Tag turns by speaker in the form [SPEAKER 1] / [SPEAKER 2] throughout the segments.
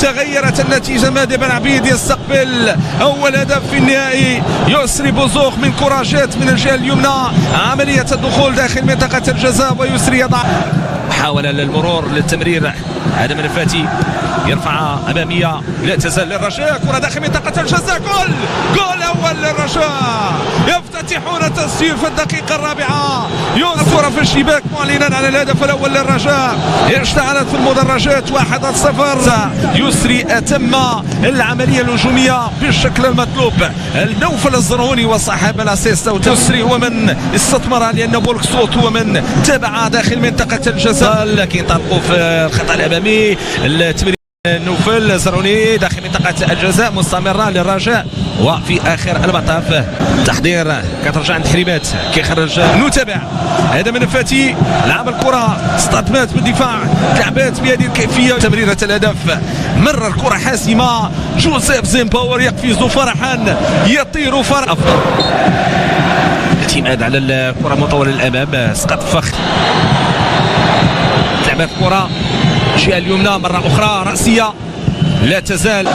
[SPEAKER 1] تغيرت النتيجة. مهدي بن عبيد يستقبل أول هدف في النهائي. يسري بوزوق من كرة جات من الجهة اليمنى، عملية الدخول داخل منطقة الجزاء، ويسري يضع محاولة للمرور للتمرير. آدم النفاتي يرفعها أمامية، لا تزال للرجاء، كرة داخل منطقة الجزاء، جول أول للرجاء، يفتتحون التسجيل في الدقيقة الرابعة. الكرة في الشباك معلنا عن الهدف الأول للرجاء. اشتعلت في المدرجات 1-0. يسري أتم العملية الهجومية بالشكل المطلوب. النوفل الزرعوني وصاحب الاسيست. يسري هو من استثمر، لأن بولكسوت هو من تابع داخل منطقة الجزاء، لكن طلقوا في الخطأ الأمامي. التمرير نوفل الزرعوني داخل منطقة الجزاء مستمرة للرجاء، وفي آخر المطاف تحضير كترجع عند حريمات كيخرج. نتابع آدم النفاتي لعب الكرة، اصطدمت بالدفاع، لعبات بهذه الكيفية. تمريرة الهدف، مرر كرة حاسمة، جوزيف زيمباور يقفز فرحا، يطير فرحا. أفضل اعتماد على الكرة مطولة للأمام، سقط فخ، لعبت كرة الجهة اليمنى مرة أخرى رأسية، لا تزال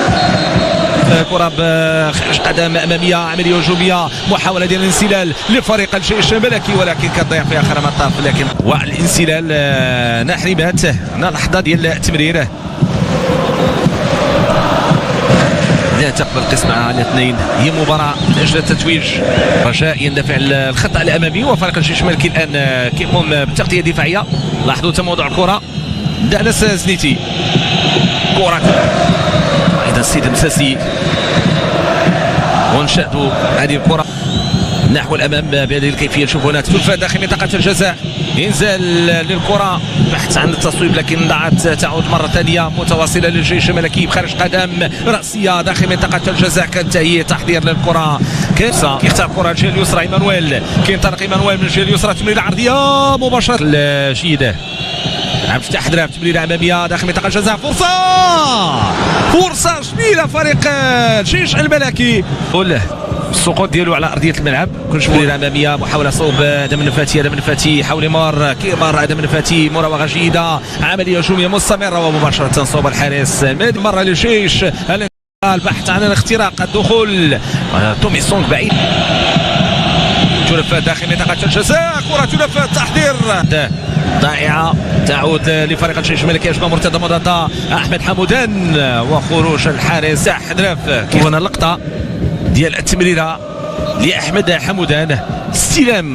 [SPEAKER 1] كرة بخارج قدم أمامية، عملية هجومية، محاولة ديال الانسلال لفريق الجيش الملكي، ولكن كتضيع في آخر المطاف. لكن والانسلال نحرمات لحظة ديال التمرير، لا تقبل قسمها على اثنين. هي مباراة من أجل التتويج. رجاء يندفع الخطأ الأمامي، وفريق الجيش الملكي الآن كيقوم بالتغطية الدفاعية. لاحظوا تموضع الكرة، دانس زنيتي، كرة أيضا السيد المساسي، ونشاهدوا هذه الكرة نحو الأمام بهذه الكيفية. نشوفوا هنا تلفة داخل منطقة الجزاء، ينزل للكرة بحث عن التصويب، لكن ضاعت، تعود مرة ثانية متواصلة للجيش الملكي بخارج قدم رأسية داخل منطقة الجزاء. كانتهي تحضير للكرة، كيسا يختار كرة الجهة اليسرى، ايمانويل كينطلق، ايمانويل من الجهة اليسرى، تمريرة عرضية مباشرة جيدة، عم فتح حضرها تمريرة أمامية داخل منطقة الجزاء. فرصة جميلة فريق الجيش الملكي، السقوط ديالو على ارضيه الملعب. كل تمريره اماميه، محاوله صوب آدم النفاتي، آدم النفاتي حاول يمر، كيمر آدم النفاتي، مراوغه جيده، عمليه هجوميه مستمره، ومباشره صوب الحارس مره للجيش. البحث عن الاختراق، الدخول، تومي سونغ بعيد، تلفات داخل منطقه الجزاء، كره تلفات، تحضير ضائعه، تعود لفريق الجيش الملكي. أجمع مرتدى مضاد احمد حمودان، وخروج الحارس حدرف. هنا اللقطه ديال التمريره لاحمد حمودان، استلام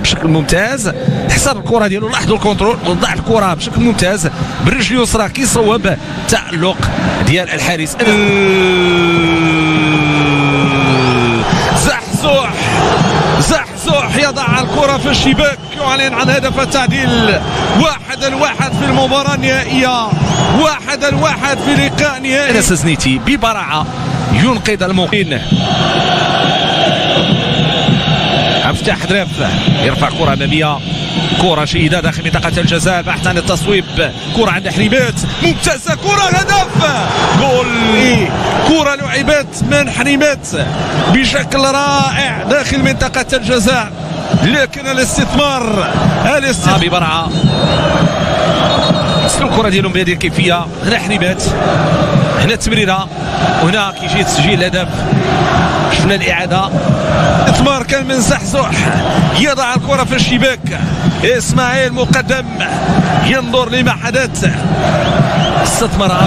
[SPEAKER 1] بشكل ممتاز، حصر الكره ديالو، لاحظوا الكونترول، وضع الكره بشكل ممتاز بالرجل اليسرى، كيصوب، تألق ديال الحارس. زحزوح يضع الكره في الشباك، يعلن عن هدف التعديل. 1-1 في المباراه النهائيه، 1-1 في لقاء نهائي. زنيتي ببراعه ينقذ الموقين، عم فتح حضرف، يرفع كرة أمامية، كرة جيدة داخل منطقة الجزاء، البحث عن التصويب، كرة عند حريمات ممتازة، كرة هدف، جول. كرة لعبت من حريمات بشكل رائع داخل منطقة الجزاء، لكن الاستثمار ببرعة وصلوا الكرة ديالهم بهذه الكيفية. هنا حريمات، هنا التمريرة، وهنا كيجي تسجيل الهدف. شفنا الإعادة، إثمار كان من زحزوح، يضع الكرة في الشباك. إسماعيل مقدم ينظر لما حدث، استثمر،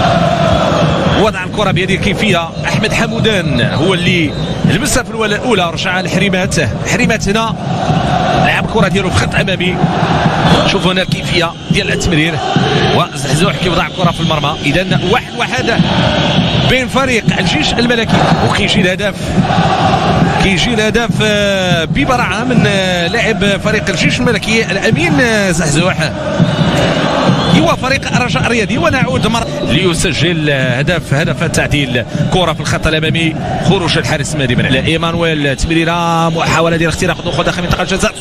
[SPEAKER 1] وضع الكرة بهذه الكيفية. أحمد حمودان هو اللي لمسها في الولاء الأولى، رجعها لحريمات. حريمات هنا لعب الكرة ديالو بخط أمامي، شوفوا هنا الكيفية ديال التمرير، وزحزوح كيوضع الكرة في المرمى. إذا 1-1 بين فريق الجيش الملكي، وكيجي الهدف، كيجي الهدف ببراعة من لاعب فريق الجيش الملكي الأمين زحزوح. هو فريق الرجاء الرياضي، ونعود مرة ليسجل هدف التعديل. كرة في الخط الأمامي، خروج الحارس مهدي بن عبيد. ايمانويل تمريرة، محاولة ديال اختراق الدخول داخل منطقة الجزاء،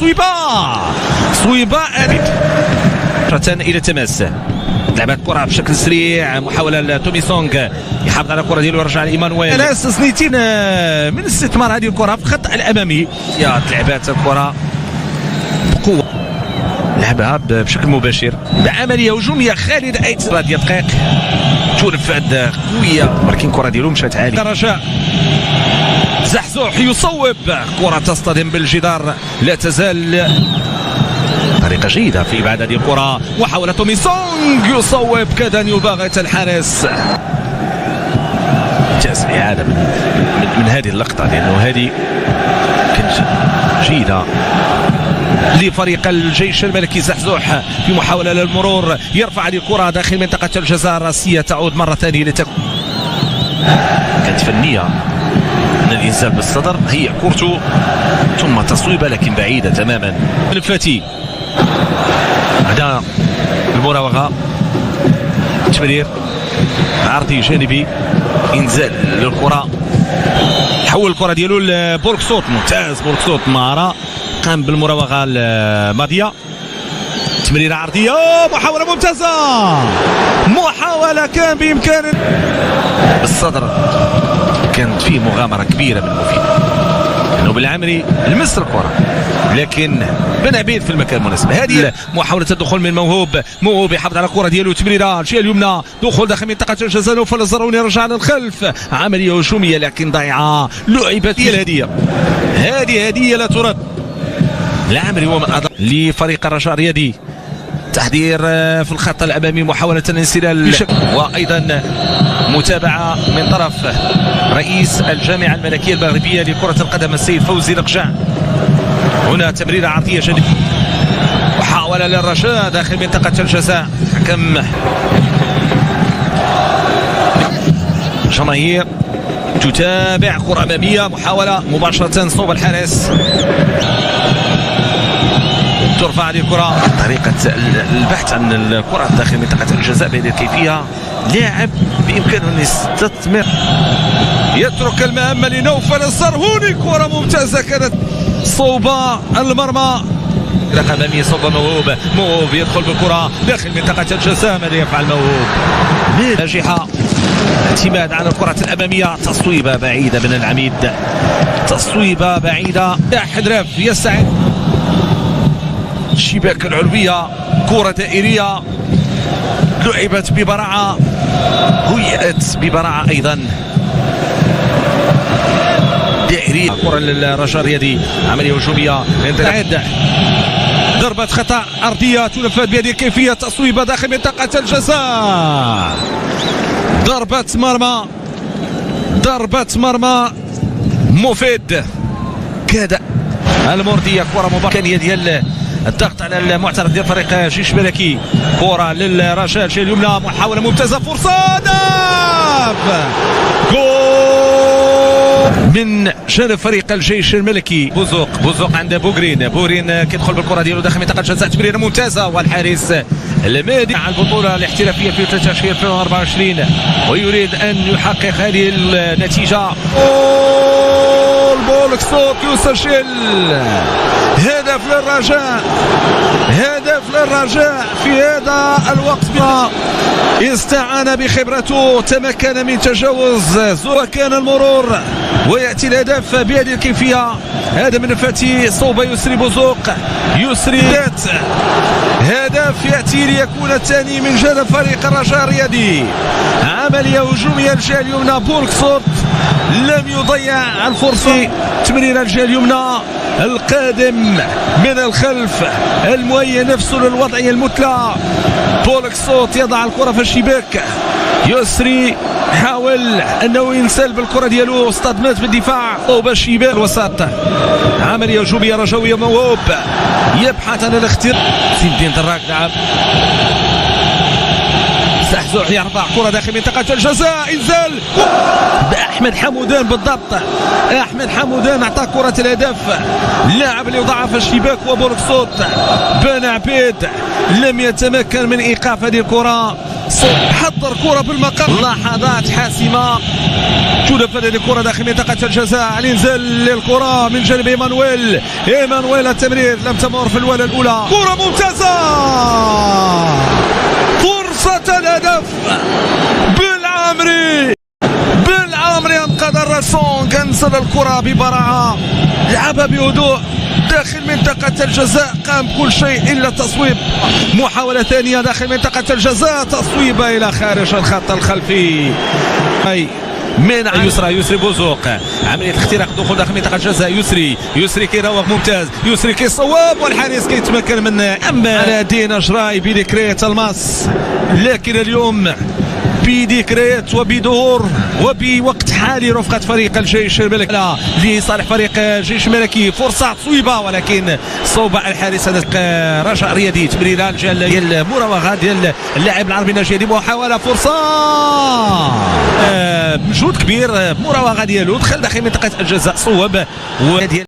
[SPEAKER 1] صويبة إلى التماس، لعبت كرة بشكل سريع، محاولة لتومي سونغ يحافظ على الكرة ديالو ويرجع لإيمانويل. ناس سنيتين من استثمار هذه الكرة في الخط الأمامي، لعبات الكرة بقوة، لعبها بشكل مباشر بعملية هجومية خالدة. 8 دقائق تنفذ قويه ولكن الكره ديالو مشات عاليه. رجاء زحزوح يصوب، كره تصطدم بالجدار، لا تزال طريقه جيده في ابعاد هذه الكره. محاوله من سونغ يصوب، كاد ان يباغت الحارس. جاز الاعاده من هذه اللقطه لانه هذه كانت جيده لفريق الجيش الملكي. زحزوح في محاوله للمرور، يرفع هذه الكره داخل منطقه الجزاء الراسيه، تعود مره ثانيه كانت فنيه من الانزال بالصدر، هي كورته ثم تصويبه لكن بعيده تماما. الفتي هذا المراوغه، تمرير عرضي جانبي، انزال للكره، حول الكره ديالو لبوركسوت، ممتاز بوركسوت مهاره، قام بالمراوغه الماضيه، تمريره عرضيه، محاوله ممتازه، محاوله كان بامكان بالصدر، كانت فيه مغامره كبيره من مفيد انه بالعمري لمس الكره لكن بن عبيد في المكان المناسب. هذه محاوله الدخول من موهوب يحافظ على الكره ديالو، تمريره الجهه اليمنى، دخول داخل منطقه الجزاء، نوفل الزروني رجع للخلف، عمليه هجوميه لكن ضيعه، لعبت هي الهديه، هذه هديه لا ترد. العمري هو من اضاف لفريق الرجاء الرياضي، تحضير في الخط الامامي، محاوله الانسلال وايضا متابعه من طرف رئيس الجامعه الملكيه المغربيه لكره القدم السيد فوزي لقجع. هنا تمريره عرضيه جانبيه، محاوله للرجاء داخل منطقه الجزاء، حكم جماهير تتابع كره اماميه، محاوله مباشره صوب الحارس، ترفع هذه الكره. طريقه البحث عن الكره داخل منطقه الجزاء بهذه الكيفيه، لاعب بامكانه ان يستثمر، يترك المهمه لنوفل الزرهوني، كره ممتازه كانت صوب المرمى، رقم اماميه صوب موهوب يدخل بالكره داخل منطقه الجزاء. ماذا يفعل موهوب؟ ناجحه، اعتماد على الكرة الأمامية، تصويبة بعيدة من العميد، تصويبة بعيدة، حدراف يسعد الشباك العلوية، كرة دائرية لعبت ببراعة، هيئت ببراعة أيضا، دائرية، كرة للرجاء الرياضي، عملية هجومية، ضربة خطأ أرضية تنفذ بهذه الكيفية، تصويبة داخل منطقة الجزاء، ضربة مرمى مفيد، كاد المردية، كرة مباشرة ديال الضغط على المعترض ديال فريق جيش ملكي، كرة للرجاء الجهة اليمنى، محاولة ممتازة، فرصة، هدف، جول من جانب فريق الجيش الملكي. بوزوق عند بورين كيدخل بالكرة ديالو داخل منطقة الجزاء، تمريرة ممتازة، والحارس المادي على البطولة الاحترافية في 13 2024 ويريد أن يحقق هذه النتيجة. بولكسوت يسجل هدف للرجاء في هذا الوقت، استعان بخبرته، تمكن من تجاوز وكان المرور ويأتي الهدف بهذه الكيفية. هذا من فتي صوب يسري بوزوق، هدف يأتي ليكون الثاني من جانب فريق الرجاء الرياضي، عملية هجومية الجهة اليمنى، بولكسوت لم يضيع الفرصة، تمرير الجهة اليمنى، القادم من الخلف المهيئ نفسه للوضعية المثلى، بولكسوت يضع الكرة في الشباك، يسري حاول انه ينسل بالكره ديالو، اصطدمت بالدفاع صوب الشباك الوسط، عمليه هجوميه رجويه، موهوب يبحث عن الاختراق، زين الدين دراك لعب، زحزوح يرفع كره داخل منطقه الجزاء، انزال احمد حمودان، بالضبط احمد حمودان اعطى كره الهدف، اللاعب اللي وضعها في الشباك وبوركسوت، بن عبيد لم يتمكن من ايقاف هذه الكره، حضر كرة بالمقام، لحظات حاسمة، تنفذ هذه الكرة داخل منطقة الجزاء، الانزال للكرة من جانب ايمانويل، التمرير لم تمر في الوهلة الأولى، كرة ممتازة، فرصة الهدف بالعامري انقذ الرجاء. سونغ انزل الكرة ببراعة، لعبها بهدوء داخل منطقة الجزاء، قام بكل شيء إلا تصويب. محاولة ثانية داخل منطقة الجزاء، تصويبة إلى خارج الخط الخلفي. أي من يسري بوزوق، عملية اختراق الدخول داخل منطقة الجزاء. يسري كيراوغ ممتاز، يسري كيصوب والحارس كيتمكن منه. أما على دينا جراي بذكريات الماس، لكن اليوم بذكريات وبظهور وبوقت حالي رفقة فريق الجيش الملكي لصالح فريق الجيش الملكي. فرصة تصويبة ولكن صوب الحارس. هذا رجاء رياضي، تمريرة ديال المراوغة ديال اللاعب العربي الناجي، محاولة فرصة مجهود كبير، مراوغة ديالو دخل داخل منطقة الجزاء، صوب وديال